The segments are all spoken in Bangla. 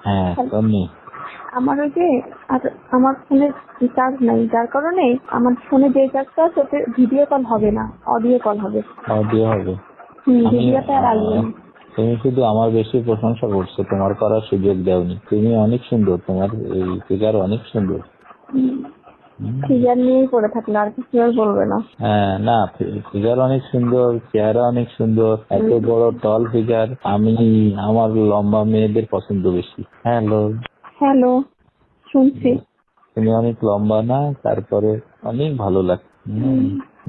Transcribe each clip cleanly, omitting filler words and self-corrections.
হ্যাঁ এমনি আমার ওই যে আর আমার ফোনে চার্জ নাই, যার কারণে আমার ফোনে যে চার্জটা আছে ওতে ভিডিও কল হবে না, অডিও কল হবে। অডিও হবে। আমি ভিডিওতে আর আসবে না। তুমি শুধু আমার বেশি প্রশংসা করছো, তোমার করার সুযোগ দেওনি। তুমি অনেক সুন্দর, তোমার এই ফিগার অনেক সুন্দর। ফিগার নিয়েই পড়ে থাকলে আর কিছু আর বলবে না। হ্যাঁ না, ফিগার অনেক সুন্দর, চেহারা অনেক সুন্দর, এত বড় টল ফিগার। আমার লম্বা মেয়েদের পছন্দ বেশি। হ্যালো, হ্যালো, শুনছি। তুমি অনেক লম্বা না, তারপরে অনেক ভালো লাগছে।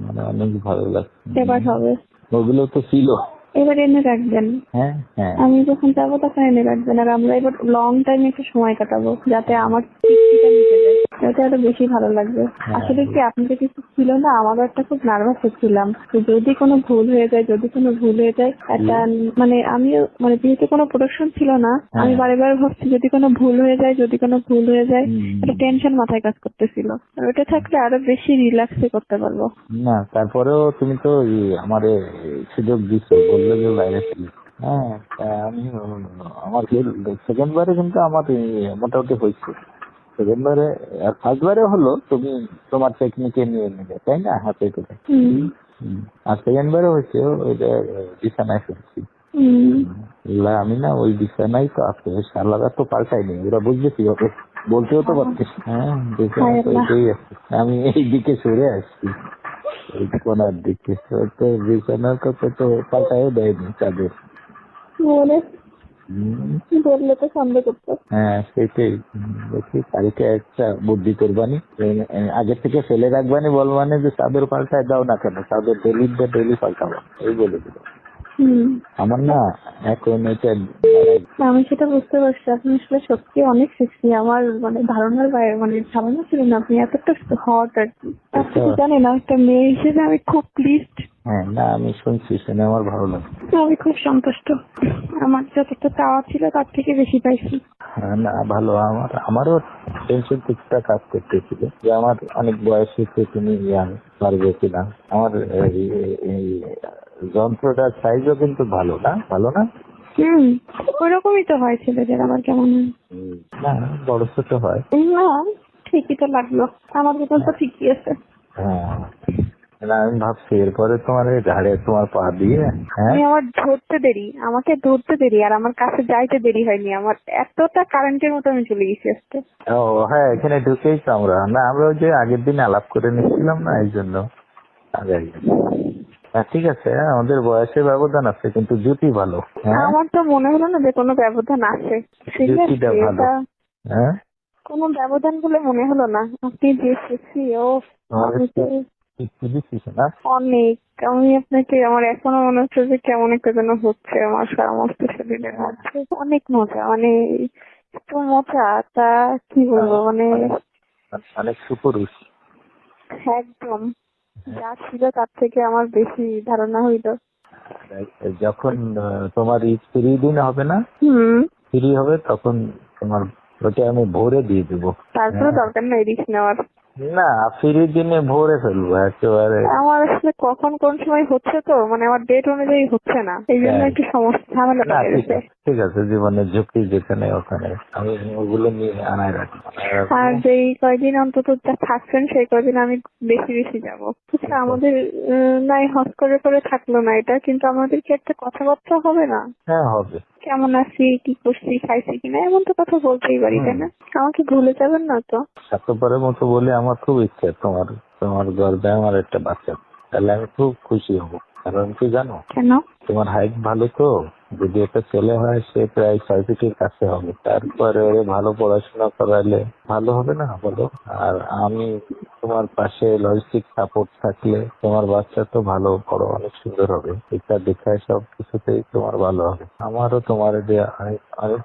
মানে অনেক ভালো লাগছে। এবার হবে, ওগুলো তো ছিল। এবার এনে রাখবেন। হ্যাঁ হ্যাঁ আমি যখন যাবো তখন এনে রাখবেন, আর আমরা এবার লং টাইম একটু সময় কাটাবো, যাতে আমার তৃপ্তিটা মিটে যায়, যাতে আরো বেশি ভালো লাগবে। আসলে কি আপনাদের কিছু ছিল না, আমারও একটা খুব নার্ভাস হচ্ছিলাম যে যদি কোনো ভুল হয়ে যায়, একটা মানে আমিও মানে যেহেতু কোনো প্রোডাকশন ছিল না, আমি বারে ভাবছি যদি কোনো ভুল হয়ে যায় একটা টেনশন মাথায় কাজ করতেছিল। আর ওটা থাকলে আরো বেশি রিল্যাক্সে করতে পারবো। না, তারপরেও তুমি তো আমারে সুযোগ দিছো, বললে যে বাইরে ছিল। হ্যাঁ আমি আমার সেকেন্ড বারে কিন্তু আমার মোটামুটি হয়েছে। সেকেন্ড বারে আর ফার্স্ট বারে হলো তুমি তোমার টেকনিকে নিয়ে নিলে, তাই না, হাতে করে। আর সেকেন্ড বারে হয়েছে ওইটা বিছানায় ফেলছি। আমি না ওই বিছানায় তো আছে, সালারা তো পাল্টাইনি, ওরা বুঝবে কি হবে, বলতেও তো পারতিস। হ্যাঁ বিছানা তো এটাই আছে, আমি এই দিকে সরে আসছি, ওই কোনার দিকে। তো বিছানার কথা তো পাল্টাইও দেয়নি চাদর। বললে তো সন্দেহ করতো। হ্যাঁ সেটাই। দেখি কালকে একটা বুদ্ধি করবানি, আগে থেকে ফেলে রাখবানি, বলবানি যে চাদর পাল্টায় দাও না কেন, চাদর ডেলি পাল্টাবো, এই বলে দিল। আমার না এখন এটা আমি সেটা বুঝতে পারছি, আপনি আসলে সত্যি অনেক সেক্সি। আমার মানে ধারণার বাইরে, মানে ধারণা ছিল না আপনি এতটা হট আর কি। আপনি তো জানেন একটা মেয়ে হিসেবে আমি খুব প্লিজড। হ্যাঁ না, আমি শুনছি, শুনে আমার ভালো লাগে। আমি খুব সন্তুষ্ট, আমার যতটা চাওয়া ছিল তার থেকে বেশি পাইছি। না ভালো, আমারও টেনশন কিছুটা কাজ করতেছিল যে আমার অনেক বয়স হচ্ছে, তুমি ইয়াং, পারবে কিনা। আমার এই যন্ত্রটার সাইজও কিন্তু ভালো না, ওইরকমই তো হয় ছেলেদের, আবার কেমন না বড় ছোট হয় না। ঠিকই তো লাগলো, আমার বেতন তো ঠিকই আছে। হ্যাঁ না, আমি ভাবছি এরপরে তোমার এই ঘাড়ে তোমার পা দিয়ে। হ্যাঁ আমাকে ধরতে দেরি আর আমার কাছে যাইতে দেরি হয়নি, আমার এতটা কারেন্টের মতো আমি চলে গেছি আজকে। ও হ্যাঁ, এখানে ঢুকেই তো আমরা ওই যে আগের দিন আলাপ করে নিচ্ছিলাম না, এই জন্য আগে। হ্যাঁ ঠিক আছে, আমাদের বয়সের ব্যবধান আছে, কিন্তু জুটি ভালো। হ্যাঁ আমার তো মনে হলো না যে কোনো ব্যবধান আছে। জুটিটা ভালো। হ্যাঁ কোনো ব্যবধান বলে মনে হলো না। আপনি যে সেক্সি, ও আমি তো অনেক। আমি আপনাকে, আমার এখনো মনে হচ্ছে যে কেমন একটা যেন হচ্ছে আমার সমস্ত শরীরের মধ্যে। অনেক মজা, মানে এত মজা, তা কি বলবো, মানে অনেক সুপুরুষ। একদম যা ছিল তার থেকে আমার বেশি ধারণা হইলো। যখন তোমার ফ্রি দিন হবে না, ফ্রি হবে তখন তোমার ওটা আমি ভোরে দিয়ে দেবো। তারপরে দরকার নেই রিস্ক নেওয়ার। না, ফ্রি দিনে ভোরে ফেলবো একেবারে। আমার আসলে কখন কোন সময় হচ্ছে তো, মানে আমার ডেট অনুযায়ী হচ্ছে না, এই জন্য একটু সমস্যা ঝামেলা লেগে গেছে। ঠিক আছে, জীবনের ঝুঁকি যেখানে ওখানে আমি ওগুলো নিয়ে আনায় রাখবো। আর যেই কয়দিন অন্তত থাকছেন সেই কয়দিন আমি বেশি বেশি যাবো। আচ্ছা আমাদের নাই হস করে থাকলো না এটা, কিন্তু আমাদের কি একটা কথাবার্তা হবে না? হ্যাঁ হবে। কেমন আছি, কি করছি, খাইছি কিনা, এমন তো কথা বলতেই পারি, তাই না? আমাকে ভুলে যাবেন না তো? স্বার্থপরের মতো বলে আমার খুব ইচ্ছে তোমার গর্বে আমার একটা বাচ্চা, তাহলে আমি খুব খুশি হব। কারণ কি জানো, কেন? তোমার হাইট ভালো তো, যদি একটা ছেলে হয় সে প্রায় 6 ফিটের কাছে হবে, তারপরে ভালো পড়াশোনা করালে ভালো হবে না বলো। আর আমি তোমার পাশে লজিস্টিক সাপোর্ট থাকলে তোমার বাচ্চা তো ভালো বড় অনেক সুন্দর হবে, এটা দেখায় সব কিছুতেই তোমার ভালো হবে। আমারও তোমার যে অনেক ভালো,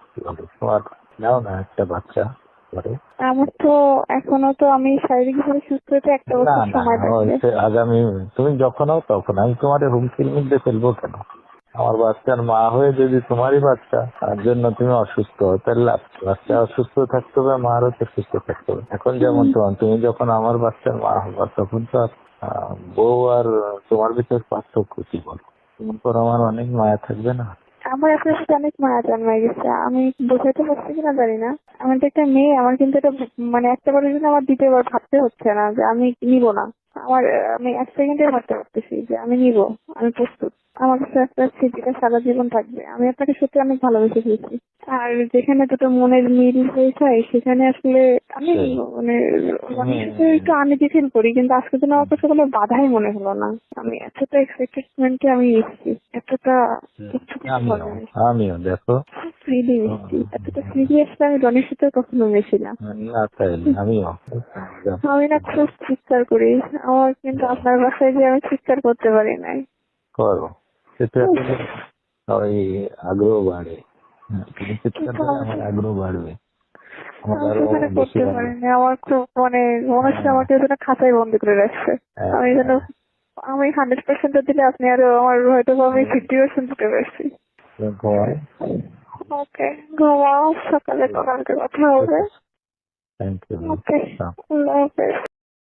তোমার নাও না একটা বাচ্চা করে। আমার তো এখনো তো আমি শারীরিকভাবে সুস্থ হতে একটা বছর সময় লাগবে। আগামী তুমি যখন হও তখন আমি তোমার হুমকির মধ্যে ফেলবো কেন? আমার বাচ্চার মা হয়ে যদি তোমারই বাচ্চা তার জন্য তুমি অসুস্থ হও, তাহলে বাচ্চা অসুস্থ থাকতে হবে, মারও তো সুস্থ থাকতে হবে। এখন যেমন তুমি যখন আমার বাচ্চার মা হবা তখন তো বউ আর তোমার ভিতর পার্থক্য কি বল? তোমার পর আমার অনেক মায়া থাকবে না? আমার আপনার সাথে অনেক মায়া জন্মায় গেছে, আমি বোঝাতে পারছি কিনা জানি না। আমি তো একটা মেয়ে, আমার কিন্তু এটা মানে একটা বারের জন্য আমার দ্বিতীয়বার ভাবতে হচ্ছে না যে আমি নিব না। আমি এক সেকেন্ডে ভাবতে পারতেছি যে আমি নিব, আমি প্রস্তুত। আমার কাছে একটা স্মৃতিটা সারা জীবন থাকবে। আমি আপনাকে সত্যি অনেক ভালোবেসে ফেলছি। আর যেখানে দুটো মনের মিল হয়ে যায় সেখানে আসলে আমি মানে অনেক সময় একটু আনইজি ফিল করি, কিন্তু আজকের দিন আমার কাছে কোনো বাধাই মনে হলো না। আমি এতটা এক্সাইটেডমেন্টে আমি এসেছি, এতটা কিছু আমিও হবে আমিও দেখো। ফ্রিলি মিশছি, এতটা ফ্রিলি আসলে আমি রনির সাথে কখনো মিশি না। না তাইলে আমিও আমি না খুব চিৎকার করি, আমার কিন্তু আপনার বাসায় যে আমি চিৎকার করতে পারি নাই। করো, সেটা আসলে ওই আগ্রহ বাড়ে। তুমি চিৎকার কিন্তু করে আমার আগ্রহ বাড়বে, আমার আমি আরো সেখানে বেশি করতে ভালো। পারিনি। আমার খুব মানে মনে হচ্ছে আমাকে যেন খাঁচায় বন্দি করে রাখছে। আমি যেন আমি 100% দিলে আপনি আরো আমার হয়তো আমি 50% দিতে পারছি। ঘুমাও। ওকে, ঘুমাও, সকালে কালকে কথা হবে। Thank you. ওকে, আল্লাহ হাফেজ।